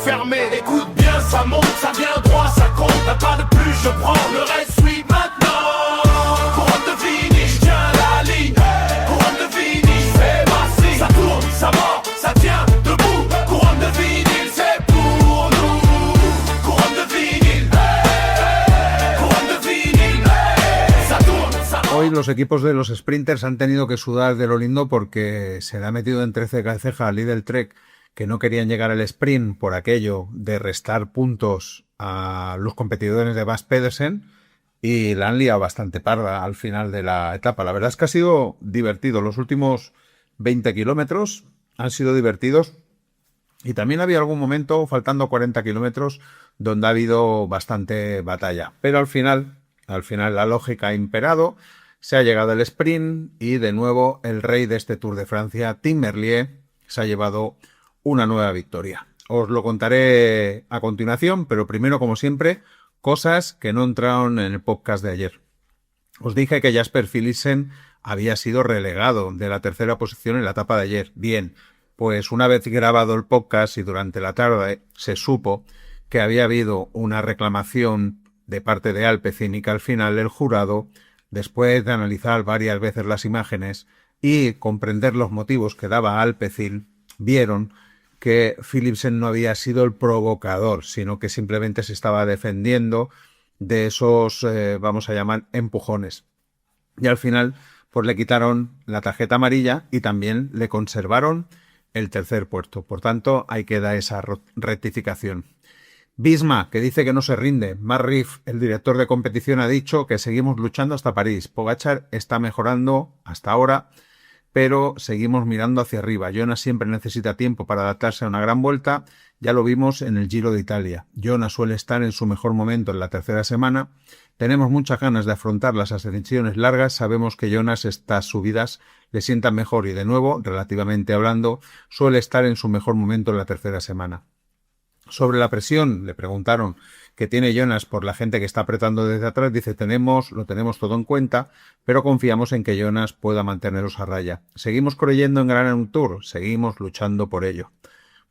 fermés. Écoute bien, ça monte, ça vient droit, ça compte. Un pas de plus, je prends le reste, oui maintenant. Couronne de finish, tiens la ligne. Couronne de finish, fais ma signe. Ça tourne, ça mord, ça tient debout. Couronne de vinyle, c'est pour nous. Couronne de vinyle, couronne de vinyle. Ça tourne, ça mord. Hoy los equipos de los sprinters han tenido que sudar de lo lindo porque se le ha metido entre ceja y ceja al Lidl Trek, que no querían llegar al sprint por aquello de restar puntos a los competidores de Mads Pedersen, y la han liado bastante parda al final de la etapa. La verdad es que ha sido divertido. Los últimos 20 kilómetros han sido divertidos, y también había algún momento, faltando 40 kilómetros, donde ha habido bastante batalla. Pero al final la lógica ha imperado, se ha llegado el sprint y de nuevo el rey de este Tour de Francia, Tim Merlier, se ha llevado una nueva victoria. Os lo contaré a continuación, pero primero, como siempre, cosas que no entraron en el podcast de ayer. Os dije que Jasper Philipsen había sido relegado de la tercera posición en la etapa de ayer. Bien, pues una vez grabado el podcast y durante la tarde se supo que había habido una reclamación de parte de Alpecin y que al final el jurado, después de analizar varias veces las imágenes y comprender los motivos que daba Alpecin, vieron que Philipsen no había sido el provocador, sino que simplemente se estaba defendiendo de esos, vamos a llamar, empujones. Y al final, pues le quitaron la tarjeta amarilla y también le conservaron el tercer puesto. Por tanto, ahí queda esa rectificación. Visma, que dice que no se rinde. Mark Riff, el director de competición, ha dicho que seguimos luchando hasta París. Pogačar está mejorando hasta ahora, pero seguimos mirando hacia arriba. Jonas siempre necesita tiempo para adaptarse a una gran vuelta. Ya lo vimos en el Giro de Italia. Jonas suele estar en su mejor momento en la tercera semana. Tenemos muchas ganas de afrontar las ascensiones largas. Sabemos que Jonas estas subidas le sientan mejor y, de nuevo, relativamente hablando, suele estar en su mejor momento en la tercera semana. Sobre la presión, le preguntaron qué tiene Jonas por la gente que está apretando desde atrás. Dice, lo tenemos todo en cuenta, pero confiamos en que Jonas pueda manteneros a raya. Seguimos creyendo en Grand Tour, seguimos luchando por ello.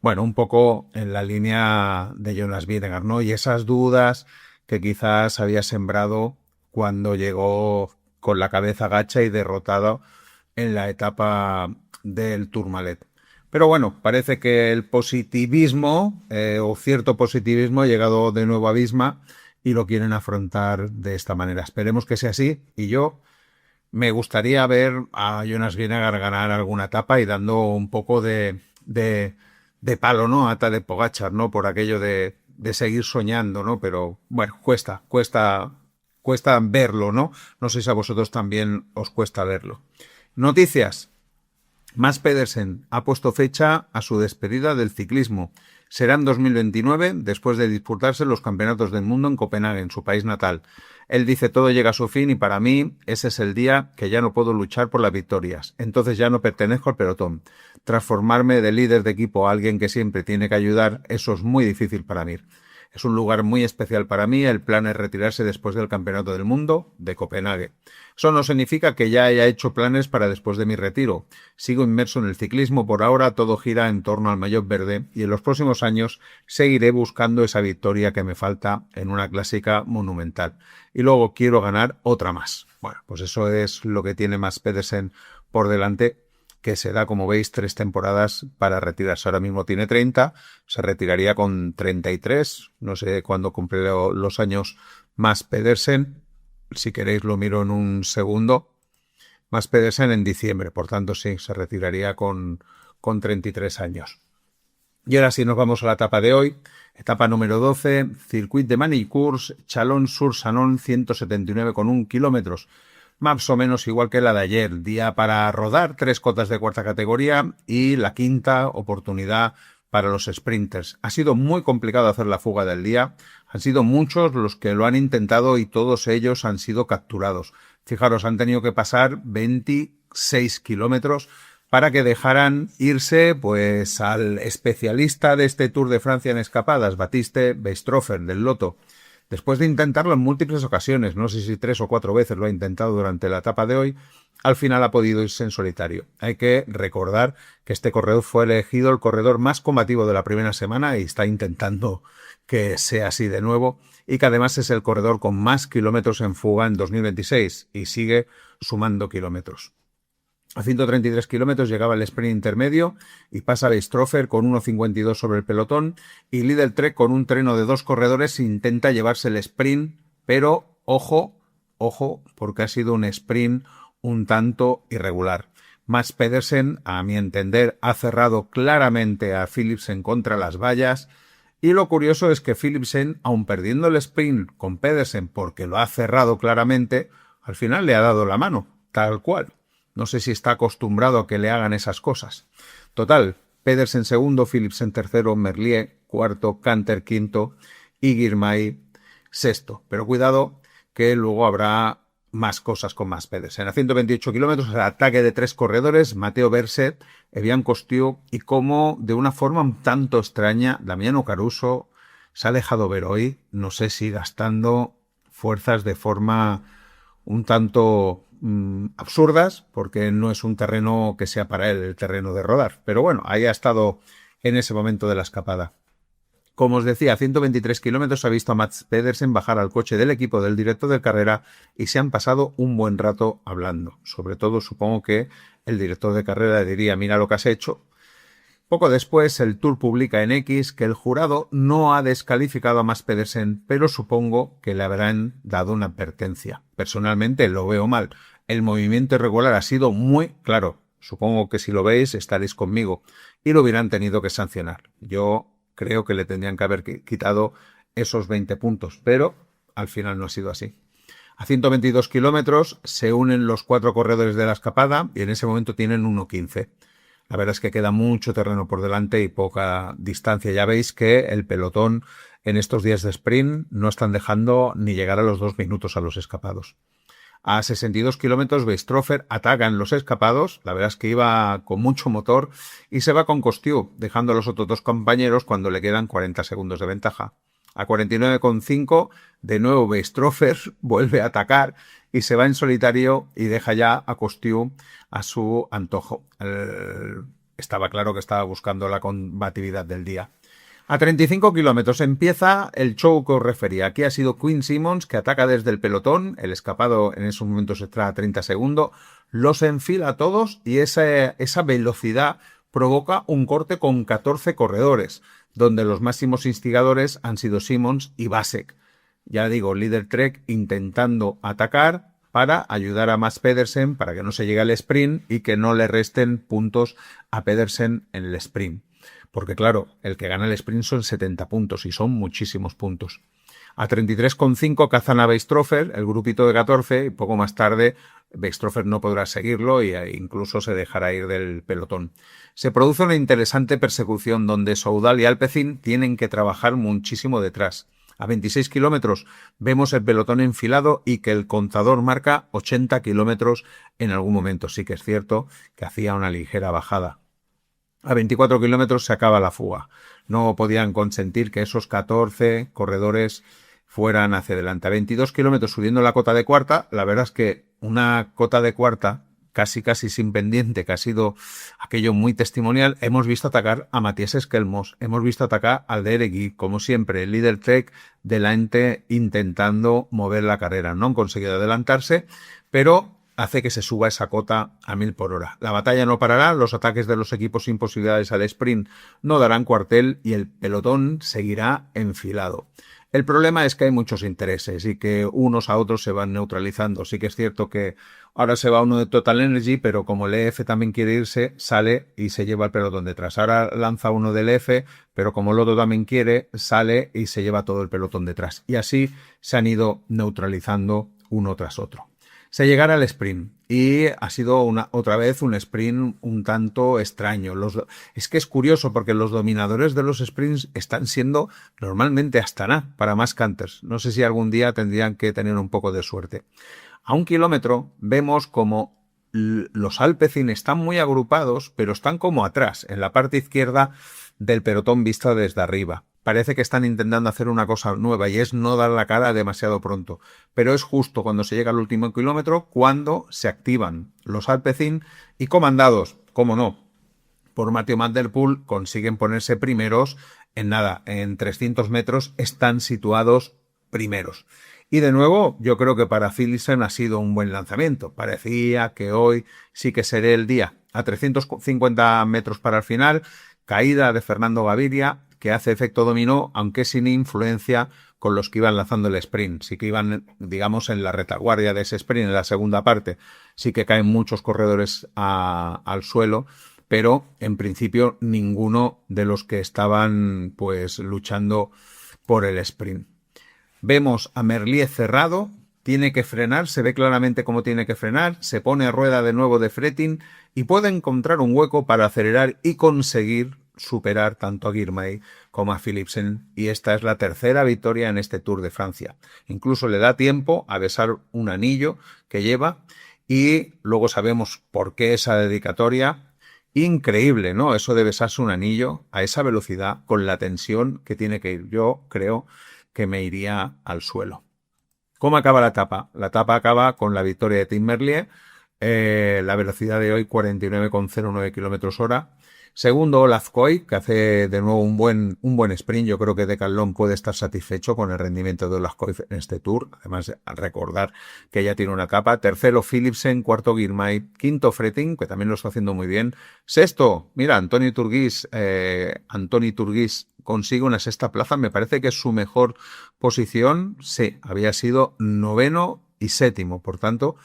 Bueno, un poco en la línea de Jonas Vingegaard, ¿no? Y esas dudas que quizás había sembrado cuando llegó con la cabeza gacha y derrotado en la etapa del Tourmalet. Pero bueno, parece que el positivismo o cierto positivismo ha llegado de nuevo a Visma y lo quieren afrontar de esta manera. Esperemos que sea así, y yo me gustaría ver a Jonas Vingegaard ganar alguna etapa y dando un poco de palo, ¿no? A Tadej Pogačar, ¿no? Por aquello de seguir soñando, ¿no? Pero bueno, cuesta verlo, ¿no? No sé si a vosotros también os cuesta verlo. Noticias. Mads Pedersen ha puesto fecha a su despedida del ciclismo. Será en 2029, después de disputarse los campeonatos del mundo en Copenhague, en su país natal. Él dice, todo llega a su fin y para mí ese es el día que ya no puedo luchar por las victorias. Entonces ya no pertenezco al pelotón. Transformarme de líder de equipo a alguien que siempre tiene que ayudar, eso es muy difícil para mí. Es un lugar muy especial para mí. El plan es retirarse después del Campeonato del Mundo de Copenhague. Eso no significa que ya haya hecho planes para después de mi retiro. Sigo inmerso en el ciclismo por ahora, todo gira en torno al maillot verde y en los próximos años seguiré buscando esa victoria que me falta en una clásica monumental. Y luego quiero ganar otra más. Bueno, pues eso es lo que tiene Mads Pedersen por delante, que se da, como veis, 3 temporadas para retirarse. Ahora mismo tiene 30, se retiraría con 33, no sé cuándo cumplirá los años Mads Pedersen, si queréis lo miro en un segundo. Mads Pedersen en diciembre, por tanto sí, se retiraría con 33 años. Y ahora sí nos vamos a la etapa de hoy, etapa número 12, Circuit de Manicourt, Chalon-sur-Saône, 179,1 kilómetros. Más o menos igual que la de ayer, día para rodar, 3 cotas de cuarta categoría y la quinta oportunidad para los sprinters. Ha sido muy complicado hacer la fuga del día, han sido muchos los que lo han intentado y todos ellos han sido capturados. Fijaros, han tenido que pasar 26 kilómetros para que dejaran irse pues al especialista de este Tour de Francia en escapadas, Baptiste Weishofer del Lotto. Después de intentarlo en múltiples ocasiones, no sé si 3 o 4 veces lo ha intentado durante la etapa de hoy, al final ha podido irse en solitario. Hay que recordar que este corredor fue elegido el corredor más combativo de la primera semana y está intentando que sea así de nuevo, y que además es el corredor con más kilómetros en fuga en 2026 y sigue sumando kilómetros. A 133 kilómetros llegaba el sprint intermedio y pasa Weistrofer con 1.52 sobre el pelotón, y Lidl Trek con un treno de 2 corredores intenta llevarse el sprint, pero ojo, porque ha sido un sprint un tanto irregular. Mads Pedersen, a mi entender, ha cerrado claramente a Philipsen contra las vallas, y lo curioso es que Philipsen, aun perdiendo el sprint con Pedersen porque lo ha cerrado claramente, al final le ha dado la mano, tal cual. No sé si está acostumbrado a que le hagan esas cosas. Total, Pedersen segundo, Philipsen tercero, Merlier cuarto, Canter quinto y Girmay sexto. Pero cuidado que luego habrá más cosas con Mads Pedersen. A 128 kilómetros, el ataque de 3 corredores, Matteo Berset, Evian Costiu, y como de una forma un tanto extraña, Damiano Caruso se ha dejado ver hoy, no sé si gastando fuerzas de forma un tanto absurdas, porque no es un terreno que sea para él el terreno de rodar. Pero bueno, ahí ha estado en ese momento de la escapada. Como os decía, a 123 kilómetros ha visto a Mads Pedersen bajar al coche del equipo del director de carrera y se han pasado un buen rato hablando. Sobre todo, supongo que el director de carrera diría: mira lo que has hecho. Poco después, el Tour publica en X que el jurado no ha descalificado a Mads Pedersen, pero supongo que le habrán dado una advertencia. Personalmente lo veo mal. El movimiento irregular ha sido muy claro. Supongo que si lo veis estaréis conmigo, y lo hubieran tenido que sancionar. Yo creo que le tendrían que haber quitado esos 20 puntos, pero al final no ha sido así. A 122 kilómetros se unen los 4 corredores de la escapada y en ese momento tienen 1.15. La verdad es que queda mucho terreno por delante y poca distancia. Ya veis que el pelotón en estos días de sprint no están dejando ni llegar a los 2 minutos a los escapados. A 62 kilómetros, Weistrofer ataca en los escapados, la verdad es que iba con mucho motor, y se va con Costiu, dejando a los otros 2 compañeros cuando le quedan 40 segundos de ventaja. A 49,5, de nuevo Weistrofer vuelve a atacar y se va en solitario y deja ya a Costiu a su antojo. Estaba claro que estaba buscando la combatividad del día. A 35 kilómetros empieza el show que os refería. Aquí ha sido Quinn Simmons, que ataca desde el pelotón. El escapado en esos momentos está a 30 segundos. Los enfila a todos y esa velocidad provoca un corte con 14 corredores, donde los máximos instigadores han sido Simmons y Vasek. Ya digo, Lidl Trek intentando atacar para ayudar a Mads Pedersen para que no se llegue al sprint y que no le resten puntos a Pedersen en el sprint. Porque claro, el que gana el sprint son 70 puntos y son muchísimos puntos. A 33,5 cazan a Weistrofer, el grupito de 14, y poco más tarde Weistrofer no podrá seguirlo e incluso se dejará ir del pelotón. Se produce una interesante persecución donde Soudal y Alpecin tienen que trabajar muchísimo detrás. A 26 kilómetros vemos el pelotón enfilado y que el contador marca 80 kilómetros en algún momento. Sí que es cierto que hacía una ligera bajada. A 24 kilómetros se acaba la fuga. No podían consentir que esos 14 corredores fueran hacia adelante. A 22 kilómetros subiendo la cota de cuarta, la verdad es que una cota de cuarta casi sin pendiente, que ha sido aquello muy testimonial, hemos visto atacar a Matías Esquelmos, hemos visto atacar al Deregui, como siempre, el Lidl Trek delante intentando mover la carrera. No han conseguido adelantarse, pero hace que se suba esa cota a 1000 por hora. La batalla no parará, los ataques de los equipos sin posibilidades al sprint no darán cuartel y el pelotón seguirá enfilado. El problema es que hay muchos intereses y que unos a otros se van neutralizando. Sí que es cierto que ahora se va uno de Total Energy, pero como el EF también quiere irse, sale y se lleva el pelotón detrás. Ahora lanza uno del EF, pero como el otro también quiere, sale y se lleva todo el pelotón detrás. Y así se han ido neutralizando uno tras otro. Se llegará al sprint y ha sido otra vez un sprint un tanto extraño. Es que es curioso porque los dominadores de los sprints están siendo normalmente Astana para más canters. No sé si algún día tendrían que tener un poco de suerte. A 1 kilómetro vemos como los Alpecin están muy agrupados, pero están como atrás, en la parte izquierda del pelotón vista desde arriba. parece que están intentando hacer una cosa nueva y es no dar la cara demasiado pronto. Pero es justo cuando se llega al último kilómetro cuando se activan los Alpecin y comandados, como no, por Mathieu Van Der Poel, consiguen ponerse primeros en nada, en 300 metros están situados primeros. Y de nuevo, yo creo que para Philipsen ha sido un buen lanzamiento. Parecía que hoy sí que sería el día. A 350 metros para el final, caída de Fernando Gaviria, que hace efecto dominó, aunque sin influencia con los que iban lanzando el sprint. Sí que iban, digamos, en la retaguardia de ese sprint, en la segunda parte. Sí que caen muchos corredores al suelo, pero en principio ninguno de los que estaban pues luchando por el sprint. Vemos a Merlier cerrado, tiene que frenar, se ve claramente cómo tiene que frenar, se pone a rueda de nuevo de Fretting y puede encontrar un hueco para acelerar y conseguir superar tanto a Girmay como a Philipsen, y esta es la tercera victoria en este Tour de Francia. Incluso le da tiempo a besar un anillo que lleva y luego sabemos por qué esa dedicatoria. Increíble, ¿no? Eso de besarse un anillo a esa velocidad con la tensión que tiene que ir. Yo creo que me iría al suelo. ¿Cómo acaba la etapa? La etapa acaba con la victoria de Tim Merlier, la velocidad de hoy 49,09 km/h. Segundo, Olaf Koy, que hace de nuevo un buen sprint. Yo creo que Decathlon puede estar satisfecho con el rendimiento de Olaf Koy en este Tour. Además, al recordar que ya tiene una etapa. Tercero, Philipsen. Cuarto, Girmay. Quinto, Fretting, que también lo está haciendo muy bien. Sexto, mira, Antoni Turgis consigue una sexta plaza. Me parece que es su mejor posición. Sí, había sido noveno y séptimo. Por tanto,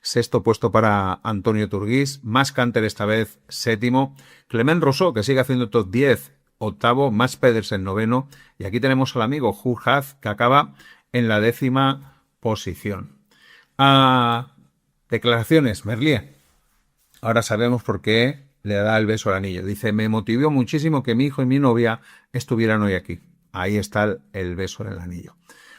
sexto puesto para Antonio Turgis, Mas Canter esta vez séptimo, Clement Rousseau, que sigue haciendo top 10, octavo, Mats Pedersen noveno, y aquí tenemos al amigo Hugh Hath, que acaba en la 10ª posición. Declaraciones, Merlier. Ahora sabemos por qué le da el beso al anillo. Dice, me motivó muchísimo que mi hijo y mi novia estuvieran hoy aquí. Ahí está el beso en el anillo.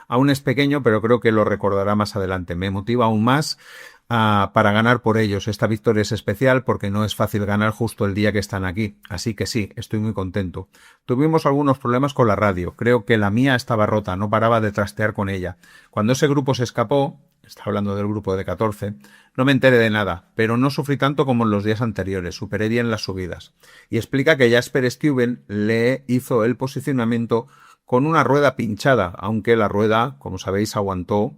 Aún es pequeño, pero creo que lo recordará más adelante. Me motiva aún más para ganar por ellos. Esta victoria es especial porque no es fácil ganar justo el día que están aquí. Así que sí, estoy muy contento. Tuvimos algunos problemas con la radio. Creo que la mía estaba rota, no paraba de trastear con ella. Cuando ese grupo se escapó, está hablando del grupo de 14, no me enteré de nada, pero no sufrí tanto como en los días anteriores, superé bien las subidas. Y explica que Jasper Stuyven le hizo el posicionamiento con una rueda pinchada, aunque la rueda, como sabéis, aguantó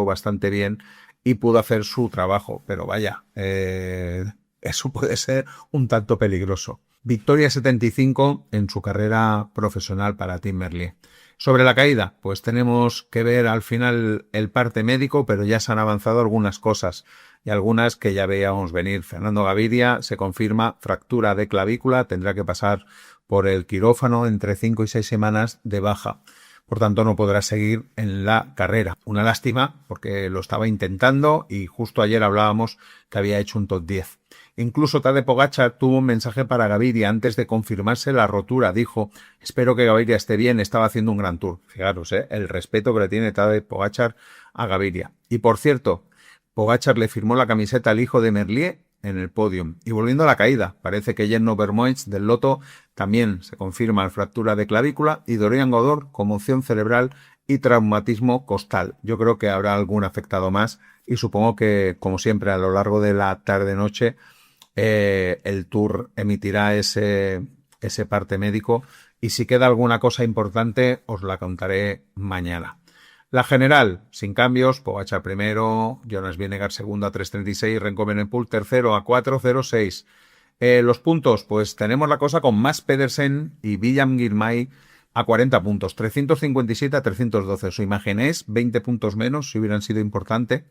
bastante bien y pudo hacer su trabajo. Pero vaya, eso puede ser un tanto peligroso. Victoria 75 en su carrera profesional para Tim Merlier. Sobre la caída, pues tenemos que ver al final el parte médico, pero ya se han avanzado algunas cosas y algunas que ya veíamos venir. Fernando Gaviria se confirma fractura de clavícula, tendrá que pasar por el quirófano entre 5 y 6 semanas de baja. Por tanto, no podrá seguir en la carrera. Una lástima porque lo estaba intentando y justo ayer hablábamos que había hecho un top 10. Incluso Tadej Pogačar tuvo un mensaje para Gaviria antes de confirmarse la rotura. Dijo, espero que Gaviria esté bien, estaba haciendo un gran tour. Fijaros, el respeto que le tiene Tadej Pogačar a Gaviria. Y por cierto, Pogačar le firmó la camiseta al hijo de Merlier en el podio. Y volviendo a la caída, parece que Jenno Vermoens del Lotto también se confirma fractura de clavícula y Dorian Godor conmoción cerebral y traumatismo costal. Yo creo que habrá algún afectado más y supongo que, como siempre, a lo largo de la tarde-noche el Tour emitirá ese parte médico y si queda alguna cosa importante os la contaré mañana. La general, sin cambios, Pogačar primero, Jonas Vingegaard segundo a 3.36, Remco Evenepoel tercero a 4.06. Los puntos, pues tenemos la cosa con Mats Pedersen y William Girmay a 40 puntos, 357 a 312. Su imagen es 20 puntos menos, si hubieran sido importante.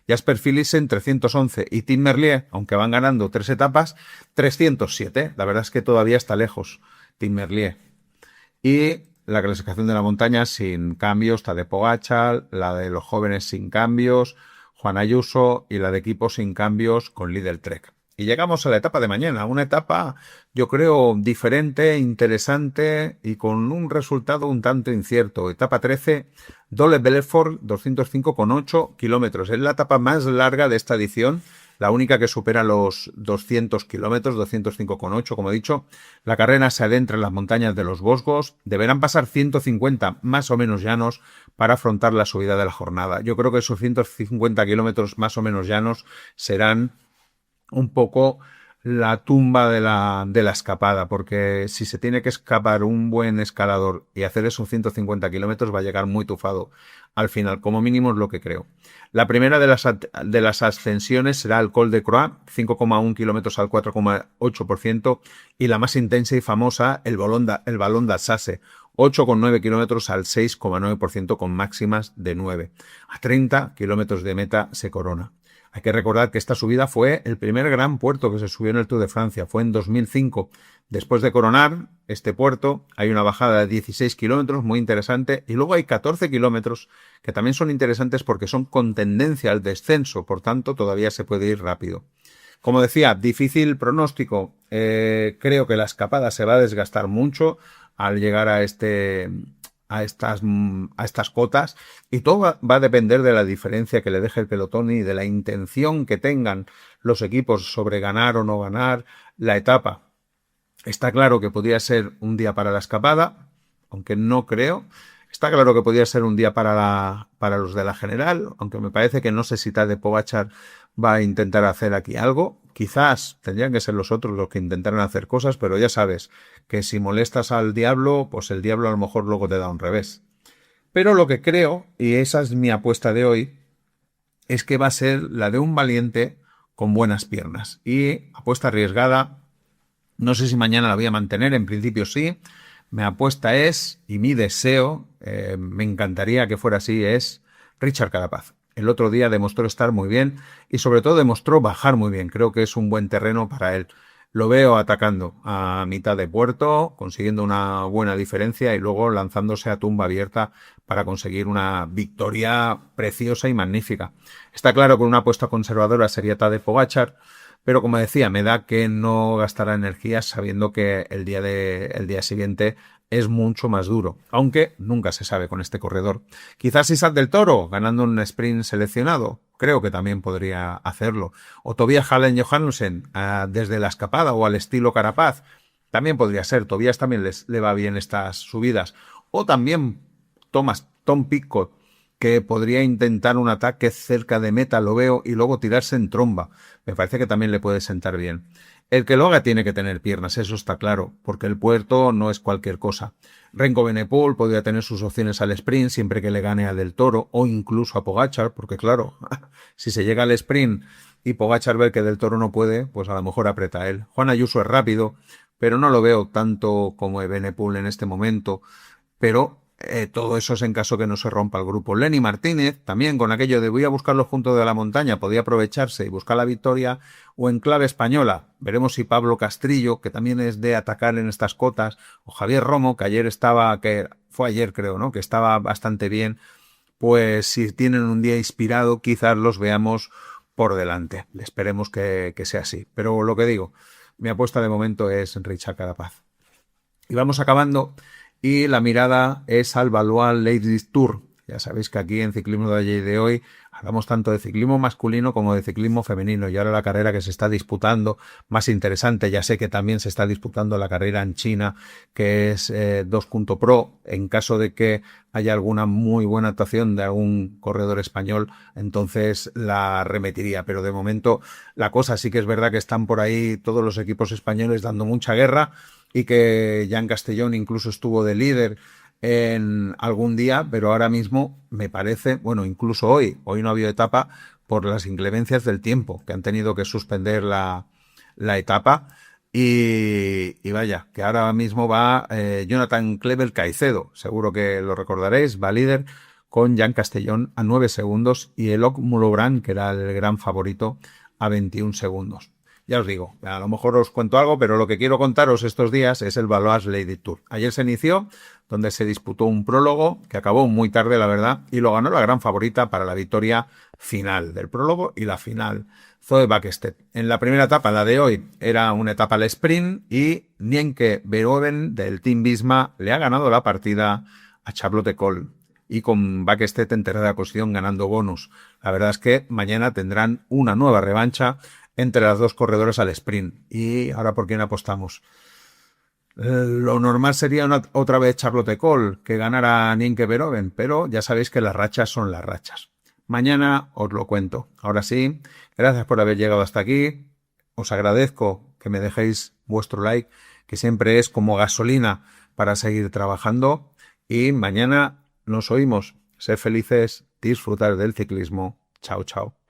Jasper Philipsen 311 y Tim Merlier, aunque van ganando 3 etapas, 307. La verdad es que todavía está lejos Tim Merlier. Y la clasificación de la montaña sin cambios, Tadej Pogačar, la de los jóvenes sin cambios, Juan Ayuso y la de equipo sin cambios con Lidl Trek. Y llegamos a la etapa de mañana, una etapa yo creo diferente, interesante y con un resultado un tanto incierto. Etapa 13, Dole Belfort, 205,8 kilómetros. Es la etapa más larga de esta edición, la única que supera los 200 kilómetros, 205,8 como he dicho. La carrera se adentra en las montañas de los Vosgos, deberán pasar 150 más o menos llanos para afrontar la subida de la jornada. Yo creo que esos 150 kilómetros más o menos llanos serán un poco la tumba de la escapada, porque si se tiene que escapar un buen escalador y hacer esos 150 kilómetros va a llegar muy tufado al final, como mínimo es lo que creo. La primera de las ascensiones será el Col de Croix, 5,1 kilómetros al 4,8%, y la más intensa y famosa, el Ballon d'Alsace, 8,9 kilómetros al 6,9% con máximas de 9. A 30 kilómetros de meta se corona. Hay que recordar que esta subida fue el primer gran puerto que se subió en el Tour de Francia. Fue en 2005. Después de coronar este puerto, hay una bajada de 16 kilómetros muy interesante y luego hay 14 kilómetros que también son interesantes porque son con tendencia al descenso. Por tanto, todavía se puede ir rápido. Como decía, difícil pronóstico. Creo que la escapada se va a desgastar mucho al llegar a estas cotas, y todo va a depender de la diferencia que le deje el pelotón y de la intención que tengan los equipos sobre ganar o no ganar la etapa. Está claro que podría ser un día para la escapada, aunque no creo. Está claro que podría ser un día para los de la general, aunque me parece que no sé si Tadej Pogačar va a intentar hacer aquí algo. Quizás tendrían que ser los otros los que intentaran hacer cosas, pero ya sabes que si molestas al diablo, pues el diablo a lo mejor luego te da un revés. Pero lo que creo, y esa es mi apuesta de hoy, es que va a ser la de un valiente con buenas piernas. Y apuesta arriesgada, no sé si mañana la voy a mantener, en principio sí. Mi apuesta es, y mi deseo, me encantaría que fuera así, es Richard Carapaz. El otro día demostró estar muy bien y sobre todo demostró bajar muy bien. Creo que es un buen terreno para él. Lo veo atacando a mitad de puerto, consiguiendo una buena diferencia y luego lanzándose a tumba abierta para conseguir una victoria preciosa y magnífica. Está claro que una apuesta conservadora sería Tadej Pogačar, pero como decía, me da que no gastará energías sabiendo que el día siguiente es mucho más duro, aunque nunca se sabe con este corredor. Quizás Isaac del Toro, ganando un sprint seleccionado, creo que también podría hacerlo. O Tobias Hallen Johannessen, desde la escapada o al estilo Carapaz, también podría ser. Tobias también le va bien estas subidas. O también Tom Pidcock, que podría intentar un ataque cerca de meta, lo veo, y luego tirarse en tromba. Me parece que también le puede sentar bien. El que lo haga tiene que tener piernas, eso está claro, porque el puerto no es cualquier cosa. Remco Evenepoel podría tener sus opciones al sprint siempre que le gane a Del Toro o incluso a Pogačar, porque claro, si se llega al sprint y Pogačar ve que Del Toro no puede, pues a lo mejor aprieta a él. Juan Ayuso es rápido, pero no lo veo tanto como Evenepoel en este momento, pero todo eso es en caso que no se rompa el grupo. Lenny Martínez, también con aquello de voy a buscarlo junto de la montaña, podía aprovecharse y buscar la victoria, o en clave española. Veremos si Pablo Castrillo, que también es de atacar en estas cotas, o Javier Romo, que fue ayer creo, ¿no? Que estaba bastante bien, pues si tienen un día inspirado, quizás los veamos por delante. Esperemos que sea así. Pero lo que digo, mi apuesta de momento es Richard Carapaz. Y vamos acabando. Y la mirada es al Valois Ladies Tour. Ya sabéis que aquí en Ciclismo de ayer y de hoy hablamos tanto de ciclismo masculino como de ciclismo femenino. Y ahora la carrera que se está disputando, más interesante, ya sé que también se está disputando la carrera en China, que es 2.pro. En caso de que haya alguna muy buena actuación de algún corredor español, entonces la arremetiría. Pero de momento la cosa sí que es verdad que están por ahí todos los equipos españoles dando mucha guerra, y que Jan Castellón incluso estuvo de líder en algún día, pero ahora mismo me parece, bueno, incluso hoy no ha habido etapa por las inclemencias del tiempo, que han tenido que suspender la etapa, y vaya, que ahora mismo va Jonathan Clever Caicedo, seguro que lo recordaréis, va líder con Jan Castellón a 9 segundos y Elok Mulobran, que era el gran favorito, a 21 segundos. Ya os digo, a lo mejor os cuento algo, pero lo que quiero contaros estos días es el Valois Ladies Tour. Ayer se inició, donde se disputó un prólogo, que acabó muy tarde, la verdad, y lo ganó la gran favorita para la victoria final del prólogo y la final, Zoe Bäckstedt. En la primera etapa, la de hoy, era una etapa al sprint, y Nienke Verhoeven del Team Visma le ha ganado la partida a Charlotte Kohl. y con Backstedt en tercera posición ganando bonus. La verdad es que mañana tendrán una nueva revancha entre las dos corredoras al sprint. ¿Y ahora por quién apostamos? Lo normal sería otra vez Charlotte Cole, que ganara Nienke Verhoeven, pero ya sabéis que las rachas son las rachas. Mañana os lo cuento. Ahora sí, gracias por haber llegado hasta aquí. Os agradezco que me dejéis vuestro like, que siempre es como gasolina para seguir trabajando. Y mañana nos oímos. Sed felices, disfrutar del ciclismo. Chao, chao.